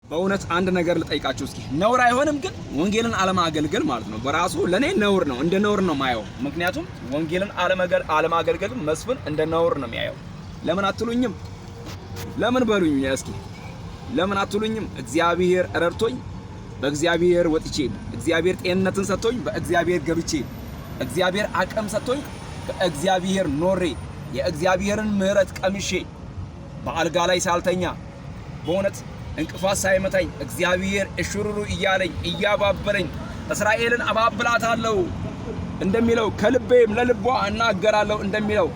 በእውነት አንድ ነገር ልጠይቃችሁ እስኪ ነውር አይሆንም ግን ወንጌልን አለማገልገል ማለት ነው በራሱ ለኔ ነውር ነው እንደ ነውር ነው ማየው ምክንያቱም ወንጌልን አለማገልገል መስፍን እንደ ነውር ነው የሚያየው ለምን አትሉኝም ለምን በሉኝ እስኪ ለምን አትሉኝም እግዚአብሔር ረድቶኝ በእግዚአብሔር ወጥቼ እግዚአብሔር ጤንነትን ሰጥቶኝ በእግዚአብሔር ገብቼ እግዚአብሔር አቅም ሰጥቶኝ በእግዚአብሔር ኖሬ የእግዚአብሔርን ምህረት ቀምሼ በአልጋ ላይ ሳልተኛ በእውነት እንቅፋት ሳይመታኝ እግዚአብሔር እሽሩሩ እያለኝ እያባበለኝ እስራኤልን አባብላታለሁ እንደሚለው ከልቤም ለልቧ እናገራለሁ እንደሚለው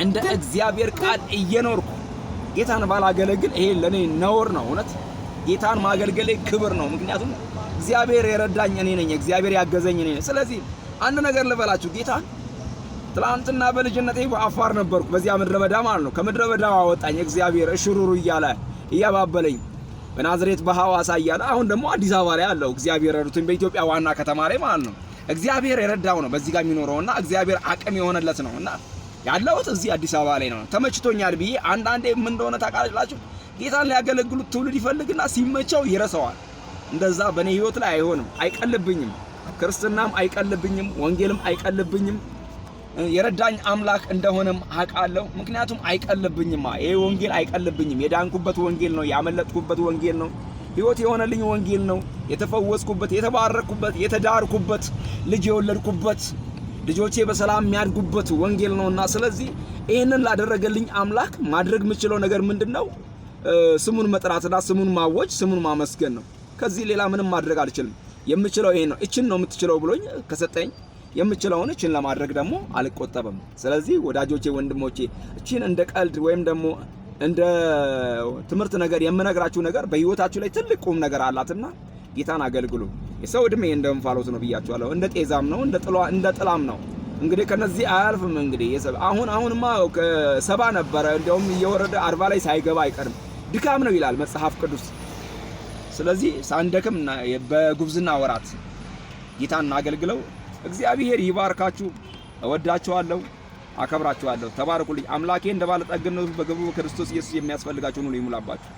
እንደ እግዚአብሔር ቃል እየኖርኩ ጌታን ባላገለግል ይሄ ለኔ ነውር ነው እውነት ጌታን ማገልገሌ ክብር ነው ምክንያቱም እግዚአብሔር የረዳኝ እኔ ነኝ እግዚአብሔር ያገዘኝ እኔ ነኝ ስለዚህ አንድ ነገር ልበላችሁ ጌታን ትላንትና በልጅነቴ በአፋር ነበርኩ በዚያ ምድረ በዳ ማለት ነው ከምድረ በዳ አወጣኝ እግዚአብሔር እሽሩሩ እያለ እያባበለኝ በናዝሬት በሐዋሳ እያለ አሁን ደግሞ አዲስ አበባ ላይ አለው እግዚአብሔር ረድቶኝ በኢትዮጵያ ዋና ከተማ ላይ ማለት ነው እግዚአብሔር የረዳው ነው በዚህ ጋር የሚኖረውና እግዚአብሔር አቅም የሆነለት ነውና ያለውት እዚህ አዲስ አበባ ላይ ነው ተመችቶኛል ብዬ አንዳንዴ ምን እንደሆነ ታውቃላችሁ ጌታን ሊያገለግሉት ትውልድ ይፈልግና ሲመቸው ይረሳዋል እንደዛ በኔ ህይወት ላይ አይሆንም አይቀልብኝም ክርስትናም አይቀልብኝም ወንጌልም አይቀልብኝም የረዳኝ አምላክ እንደሆነም አውቃለሁ ምክንያቱም አይቀልብኝማ ይሄ ወንጌል አይቀልብኝም የዳንኩበት ወንጌል ነው ያመለጥኩበት ወንጌል ነው ህይወት የሆነልኝ ወንጌል ነው የተፈወስኩበት የተባረኩበት የተዳርኩበት ልጅ የወለድኩበት ልጆቼ በሰላም የሚያድጉበት ወንጌል ነውና ስለዚህ ይሄንን ላደረገልኝ አምላክ ማድረግ የምችለው ነገር ምንድነው ስሙን መጥራትና ስሙን ማወጅ ስሙን ማመስገን ነው ከዚህ ሌላ ምንም ማድረግ አልችልም የምችለው ይሄ ነው እቺን ነው የምትችለው ብሎኝ ከሰጠኝ የምችለውን እቺን ለማድረግ ደግሞ አልቆጠበም ስለዚህ ወዳጆቼ ወንድሞቼ እቺን እንደ ቀልድ ወይም ደግሞ እንደ ትምህርት ነገር የምነግራችሁ ነገር በህይወታችሁ ላይ ትልቅ ቁም ነገር አላትና ጌታን አገልግሉ የሰው እድሜ እንደምፋሎት ነው ብያችኋለሁ እንደ ጤዛም ነው እንደ ጥላም ነው እንግዲህ ከነዚህ አያልፍም እንግዲህ አሁንማ ከሰባ ነበረ እንደውም እየወረደ 40 ላይ ሳይገባ አይቀርም ድካም ነው ይላል መጽሐፍ ቅዱስ ስለዚህ ሳንደክም በጉብዝና ወራት ጌታን አገልግለው እግዚአብሔር ይባርካችሁ እወዳችኋለሁ አከብራችኋለሁ ተባረኩልኝ አምላኬ እንደባለ ጠግነቱ በገብሩ ክርስቶስ ኢየሱስ የሚያስፈልጋችሁን ሁሉ ይሙላባችሁ